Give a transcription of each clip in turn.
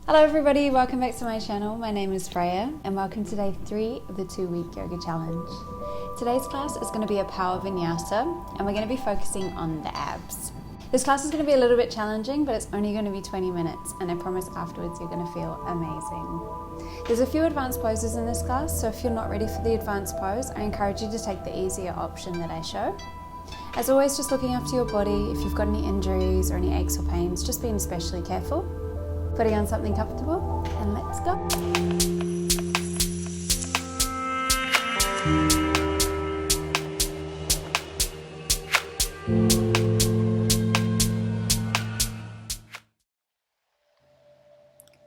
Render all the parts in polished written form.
Hello everybody, welcome back to my channel. My name is Freya and welcome to day 3 of the 2-week yoga challenge. Today's class is going to be a power vinyasa and we're going to be focusing on the abs. This class is going to be a little bit challenging, but it's only going to be 20 minutes and I promise afterwards you're going to feel amazing. There's a few advanced poses in this class, so if you're not ready for the advanced pose, I encourage you to take the easier option that I show. As always, just looking after your body. If you've got any injuries or any aches or pains, just being especially careful. Putting on something comfortable and let's go.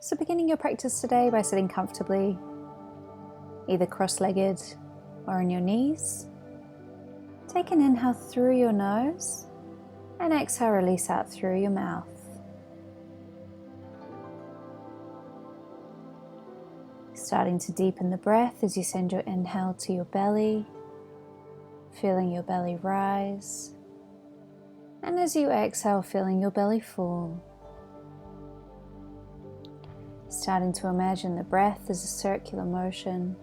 So beginning your practice today by sitting comfortably, either cross-legged or on your knees. Take an inhale through your nose and exhale, release out through your mouth. Starting to deepen the breath as you send your inhale to your belly, feeling your belly rise, and as you exhale, feeling your belly fall. Starting to imagine the breath as a circular motion,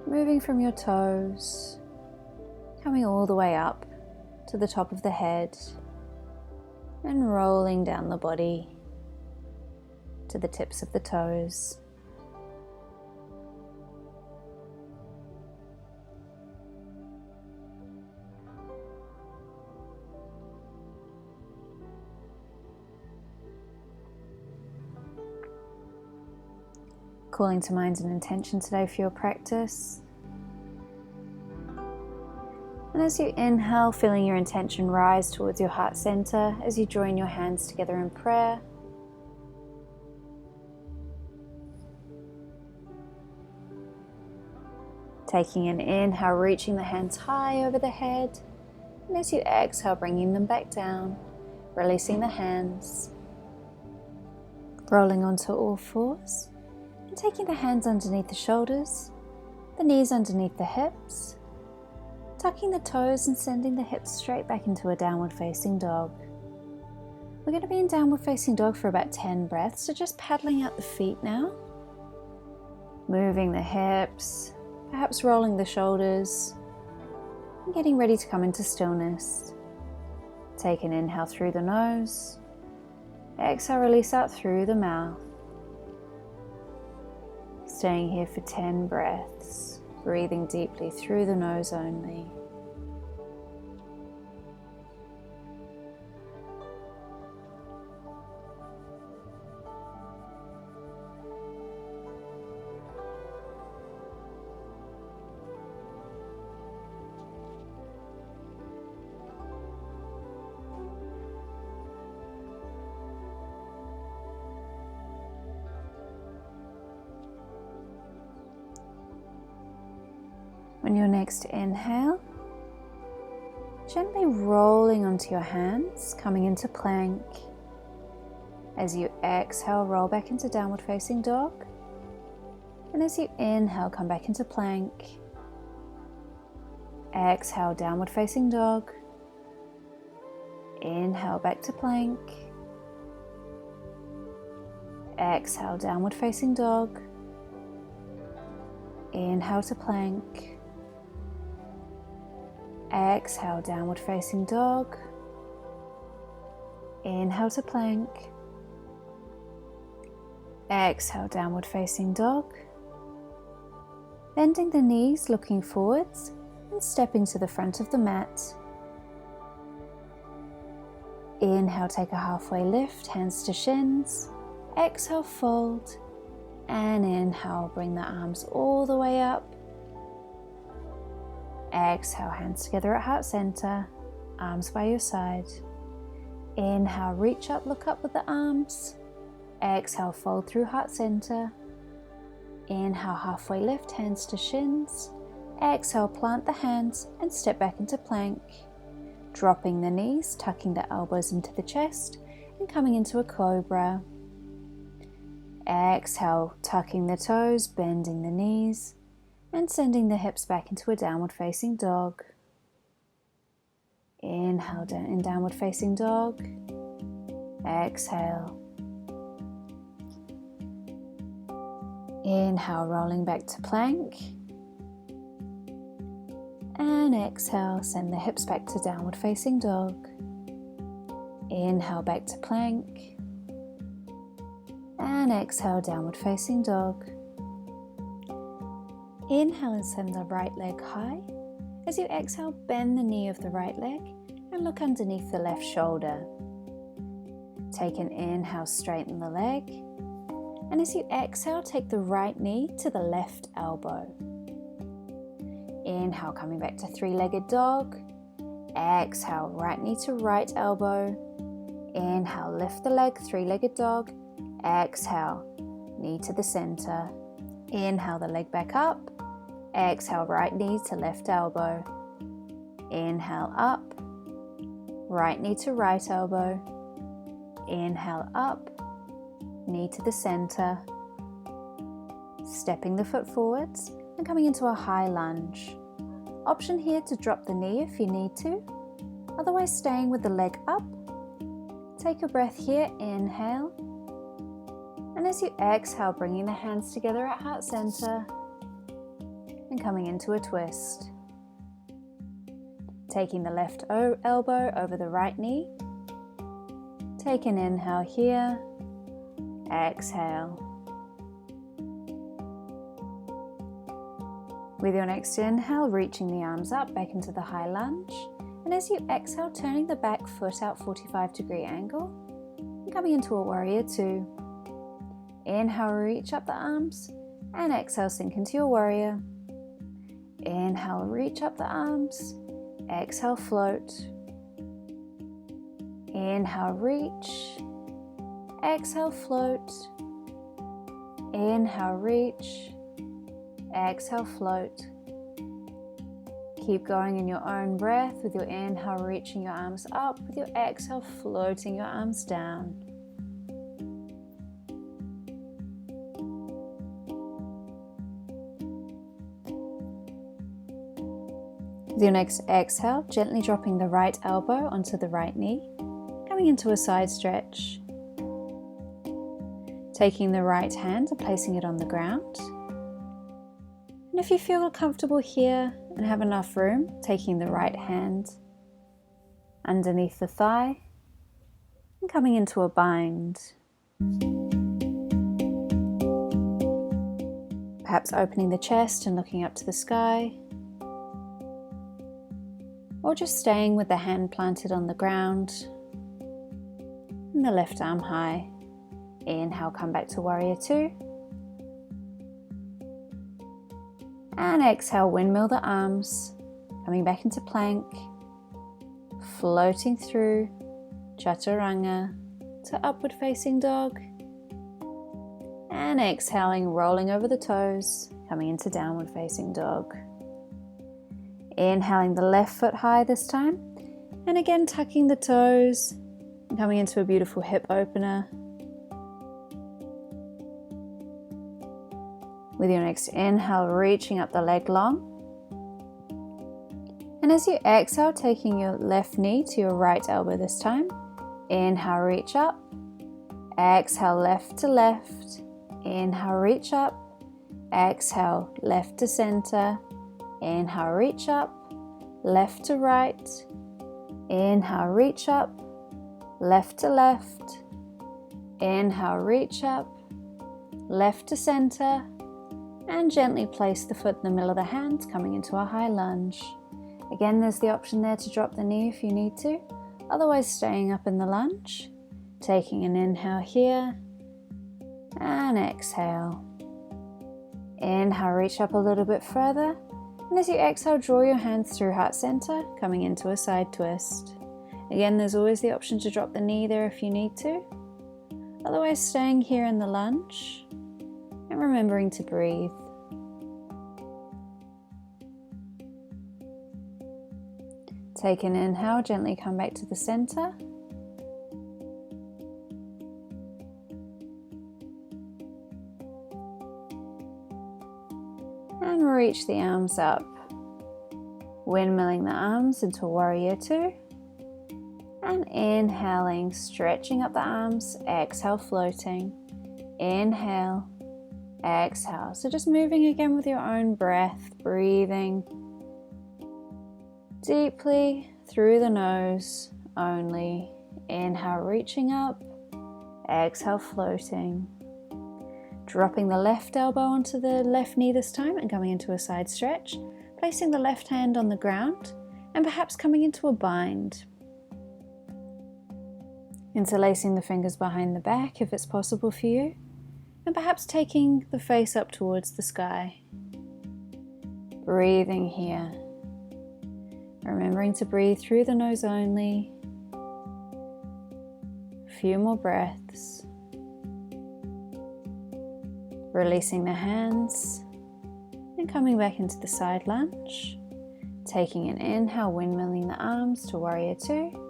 moving from your toes, coming all the way up to the top of the head, and rolling down the body to the tips of the toes. Calling to mind an intention today for your practice. And as you inhale, feeling your intention rise towards your heart center as you join your hands together in prayer. Taking an inhale, reaching the hands high over the head. And as you exhale, bringing them back down, releasing the hands. Rolling onto all fours. And taking the hands underneath the shoulders, the knees underneath the hips, tucking the toes and sending the hips straight back into a downward facing dog. We're going to be in downward facing dog for about 10 breaths, so just paddling out the feet now. Moving the hips, perhaps rolling the shoulders, and getting ready to come into stillness. Take an inhale through the nose, exhale, release out through the mouth. Staying here for 10 breaths, breathing deeply through the nose only. On your next inhale, gently rolling onto your hands, coming into plank. As you exhale, roll back into downward facing dog. And as you inhale, come back into plank. Exhale, downward facing dog. Inhale, back to plank. Exhale, downward facing dog. Inhale to plank. Exhale, downward facing dog. Inhale to plank. Exhale, downward facing dog. Bending the knees, looking forwards and stepping to the front of the mat. Inhale, take a halfway lift, hands to shins. Exhale, fold. And inhale, bring the arms all the way up. Exhale, hands together at heart center, arms by your side. Inhale, reach up, look up with the arms. Exhale, fold through heart center. Inhale, halfway lift, hands to shins. Exhale, plant the hands and step back into plank. Dropping the knees, tucking the elbows into the chest and coming into a cobra. Exhale, tucking the toes, bending the knees, and sending the hips back into a downward facing dog. Inhale down in downward facing dog. Exhale. Inhale, rolling back to plank. And exhale, send the hips back to downward facing dog. Inhale, back to plank. And exhale, downward facing dog. Inhale and send the right leg high. As you exhale, bend the knee of the right leg and look underneath the left shoulder. Take an inhale, straighten the leg. And as you exhale, take the right knee to the left elbow. Inhale, coming back to three-legged dog. Exhale, right knee to right elbow. Inhale, lift the leg, three-legged dog. Exhale, knee to the center. Inhale the leg back up. Exhale, right knee to left elbow. Inhale up. Right knee to right elbow. Inhale up. Knee to the center. Stepping the foot forwards and coming into a high lunge. Option here to drop the knee if you need to. Otherwise, staying with the leg up. Take a breath here. Inhale. And as you exhale, bringing the hands together at heart center and coming into a twist. Taking the left elbow over the right knee. Take an inhale here. Exhale. With your next inhale, reaching the arms up back into the high lunge. And as you exhale, turning the back foot out 45-degree angle and coming into a warrior two. Inhale, reach up the arms, and exhale, sink into your warrior. Inhale, reach up the arms. Exhale, float. Inhale, reach. Exhale, float. Inhale, reach. Exhale, float. Keep going in your own breath with your inhale, reaching your arms up, with your exhale, floating your arms down. With your next exhale, gently dropping the right elbow onto the right knee, coming into a side stretch. Taking the right hand and placing it on the ground. And if you feel comfortable here and have enough room, taking the right hand underneath the thigh and coming into a bind. Perhaps opening the chest and looking up to the sky. Or just staying with the hand planted on the ground and the left arm high. Inhale, come back to warrior two. And exhale, windmill the arms, coming back into plank, floating through chaturanga to upward facing dog. And exhaling, rolling over the toes, coming into downward facing dog. Inhaling the left foot high this time, and again tucking the toes, and coming into a beautiful hip opener. With your next inhale, reaching up the leg long. And as you exhale, taking your left knee to your right elbow this time. Inhale, reach up. Exhale, left to left. Inhale, reach up. Exhale, left to center. Inhale, reach up, left to right. Inhale, reach up, left to left. Inhale, reach up, left to center. And gently place the foot in the middle of the hand, coming into a high lunge. Again, there's the option there to drop the knee if you need to. Otherwise, staying up in the lunge. Taking an inhale here. And exhale. Inhale, reach up a little bit further. And as you exhale, draw your hands through heart center, coming into a side twist. Again, there's always the option to drop the knee there if you need to. Otherwise, staying here in the lunge and remembering to breathe. Take an inhale, gently come back to the center. And reach the arms up, windmilling the arms into warrior two. And inhaling, stretching up the arms, exhale, floating. Inhale, Exhale. So just moving again with your own breath, breathing deeply through the nose only. Inhale, reaching up. Exhale, floating. Dropping the left elbow onto the left knee this time and coming into a side stretch. Placing the left hand on the ground and perhaps coming into a bind. Interlacing the fingers behind the back if it's possible for you. And perhaps taking the face up towards the sky. Breathing here. Remembering to breathe through the nose only. A few more breaths. Releasing the hands and coming back into the side lunge. Taking an inhale, windmilling the arms to warrior two.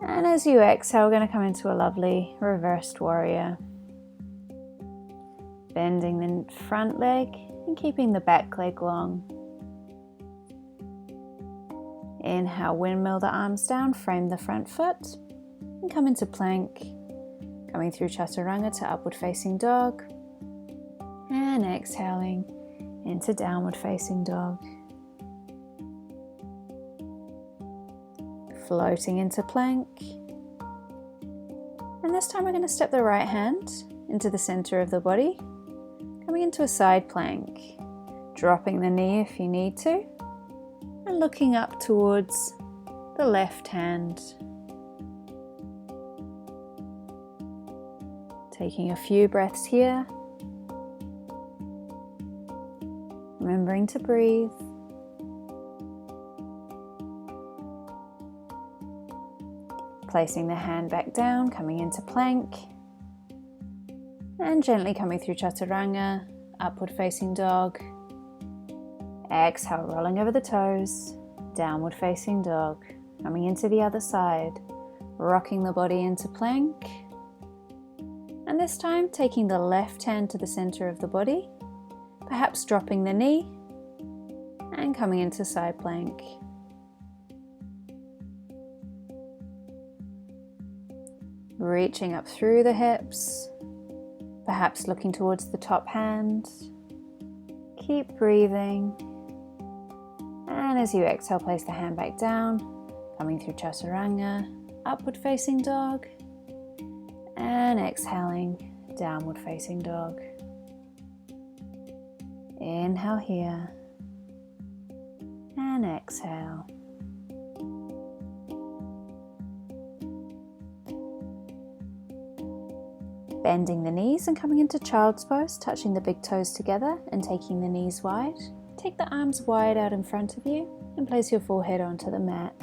And as you exhale, we're going to come into a lovely reversed warrior. Bending the front leg and keeping the back leg long. Inhale, windmill the arms down, frame the front foot, and come into plank. Coming through chaturanga to upward facing dog. And exhaling into downward facing dog. Floating into plank. And this time we're going to step the right hand into the center of the body, coming into a side plank, dropping the knee if you need to, and looking up towards the left hand. Taking a few breaths here, remembering to breathe. Placing the hand back down, coming into plank, and gently coming through chaturanga, upward facing dog. Exhale, rolling over the toes, downward facing dog. Coming into the other side, rocking the body into plank. And this time taking the left hand to the center of the body, perhaps dropping the knee, and coming into side plank. Reaching up through the hips, perhaps looking towards the top hand. Keep breathing. And as you exhale, place the hand back down, coming through chaturanga, upward facing dog, and exhaling, downward facing dog. Inhale here, and exhale. Bending the knees and coming into child's pose, touching the big toes together and taking the knees wide. Take the arms wide out in front of you and place your forehead onto the mat.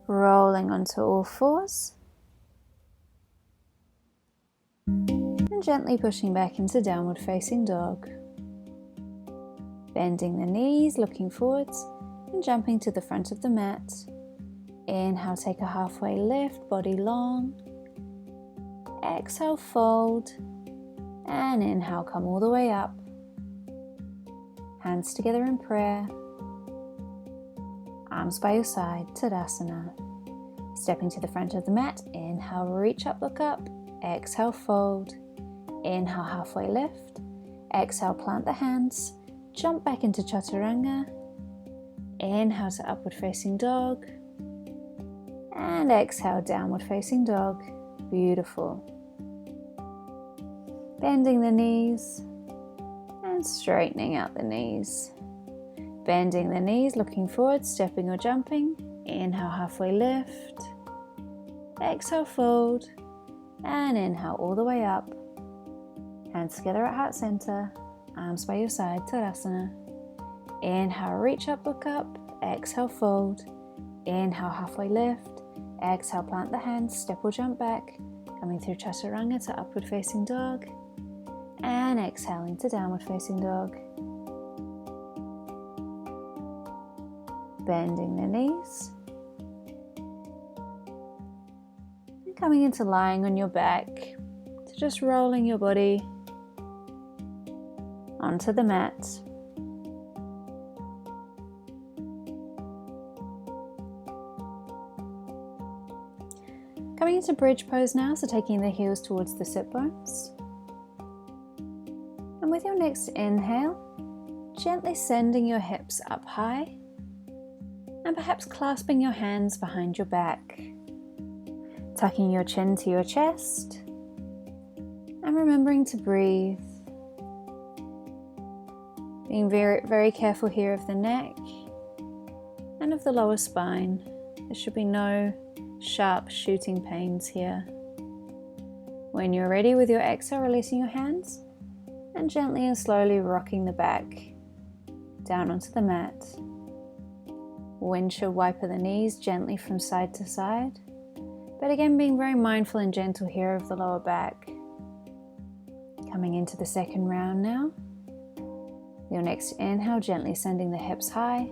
Rolling onto all fours. And gently pushing back into downward facing dog. Bending the knees, looking forwards. And jumping to the front of the mat. Inhale, take a halfway lift, body long. Exhale, fold. And inhale, come all the way up. Hands together in prayer. Arms by your side, Tadasana. Stepping to the front of the mat. Inhale, reach up, look up. Exhale, fold. Inhale, halfway lift. Exhale, plant the hands. Jump back into chaturanga. Inhale to upward facing dog, and exhale, downward facing dog. Beautiful. Bending the knees and straightening out the knees. Bending the knees, looking forward, stepping or jumping. Inhale, halfway lift. Exhale, fold, and inhale all the way up. Hands together at heart center, arms by your side, Tadasana. Inhale, reach up, look up. Exhale, fold. Inhale, halfway lift. Exhale, plant the hands, step or jump back. Coming through chaturanga to upward facing dog. And exhaling to downward facing dog. Bending the knees. And coming into lying on your back. So just rolling your body onto the mat. Coming into bridge pose now, so taking the heels towards the sit bones. And with your next inhale, gently sending your hips up high and perhaps clasping your hands behind your back. Tucking your chin to your chest and remembering to breathe. Being very, very careful here of the neck and of the lower spine. There should be no sharp shooting pains here. When you're ready with your exhale, releasing your hands and gently and slowly rocking the back down onto the mat. Windshield wiper the knees gently from side to side, but again being very mindful and gentle here of the lower back. Coming into the second round now. Your next inhale, gently sending the hips high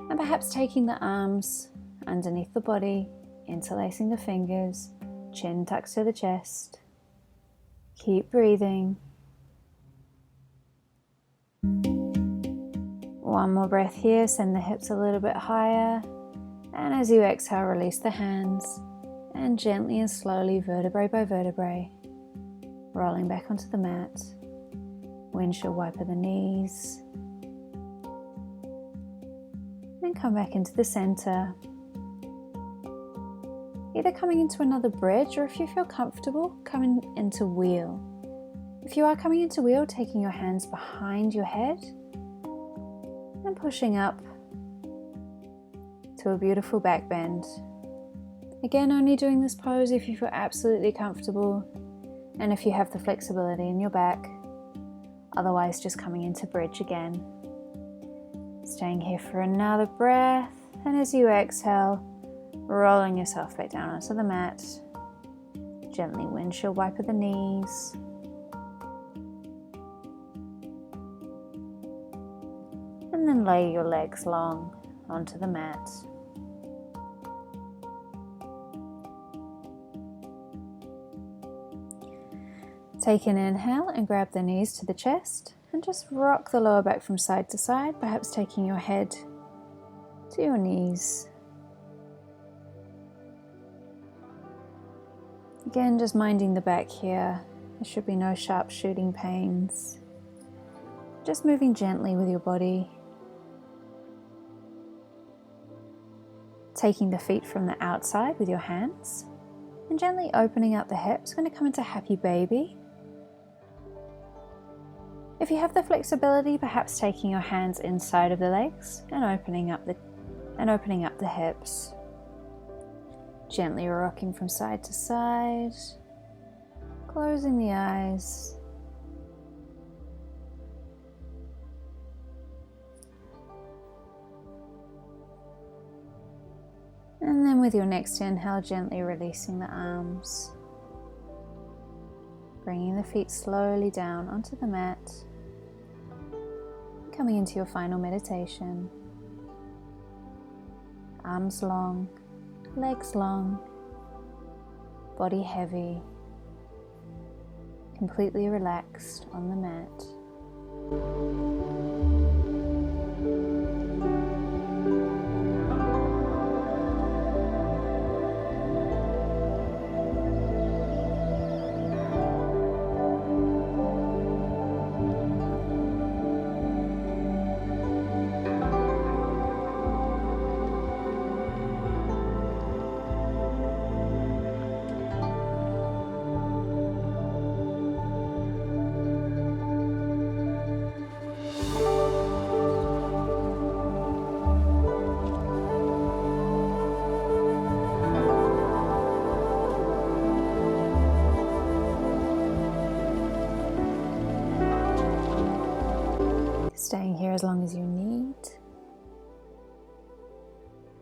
and perhaps taking the arms underneath the body, interlacing the fingers, chin tucks to the chest. Keep breathing. One more breath here, send the hips a little bit higher, and as you exhale, release the hands and gently and slowly, vertebrae by vertebrae, rolling back onto the mat. Windshield wiper the knees and come back into the center. Either coming into another bridge, or if you feel comfortable, coming into wheel. If you are coming into wheel, taking your hands behind your head and pushing up to a beautiful back bend. Again, only doing this pose if you feel absolutely comfortable and if you have the flexibility in your back. Otherwise, just coming into bridge again. Staying here for another breath, and as you exhale, rolling yourself back down onto the mat. Gently windshield wiper the knees. And then lay your legs long onto the mat. Take an inhale and grab the knees to the chest and just rock the lower back from side to side, perhaps taking your head to your knees. Again, just minding the back here. There should be no sharp shooting pains. Just moving gently with your body. Taking the feet from the outside with your hands and gently opening up the hips. We're going to come into happy baby. If you have the flexibility, perhaps taking your hands inside of the legs and opening up the hips. Gently rocking from side to side, closing the eyes. And then with your next inhale, gently releasing the arms. Bringing the feet slowly down onto the mat. Coming into your final meditation. Arms long, legs long, body heavy, completely relaxed on the mat. Staying here as long as you need,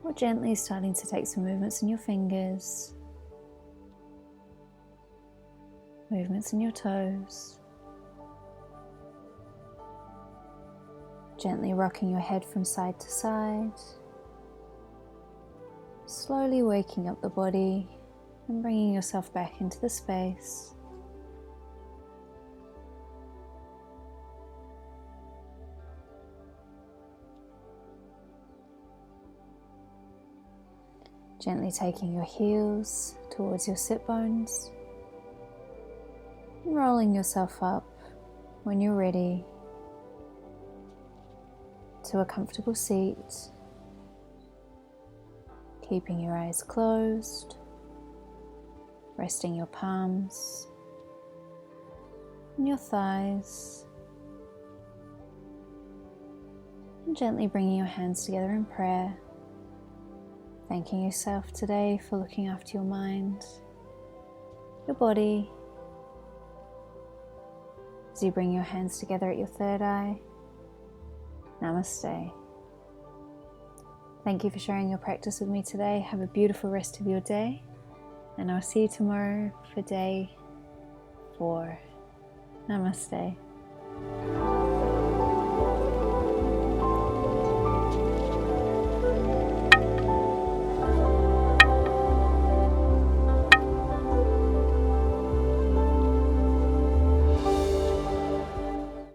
or gently starting to take some movements in your fingers, movements in your toes, gently rocking your head from side to side, slowly waking up the body and bringing yourself back into the space. Gently taking your heels towards your sit bones and rolling yourself up when you're ready to a comfortable seat, keeping your eyes closed, resting your palms on your thighs, and gently bringing your hands together in prayer, thanking yourself today for looking after your mind, your body. As you bring your hands together at your third eye, Namaste. Thank you for sharing your practice with me today. Have a beautiful rest of your day, and I'll see you tomorrow for day 4. Namaste.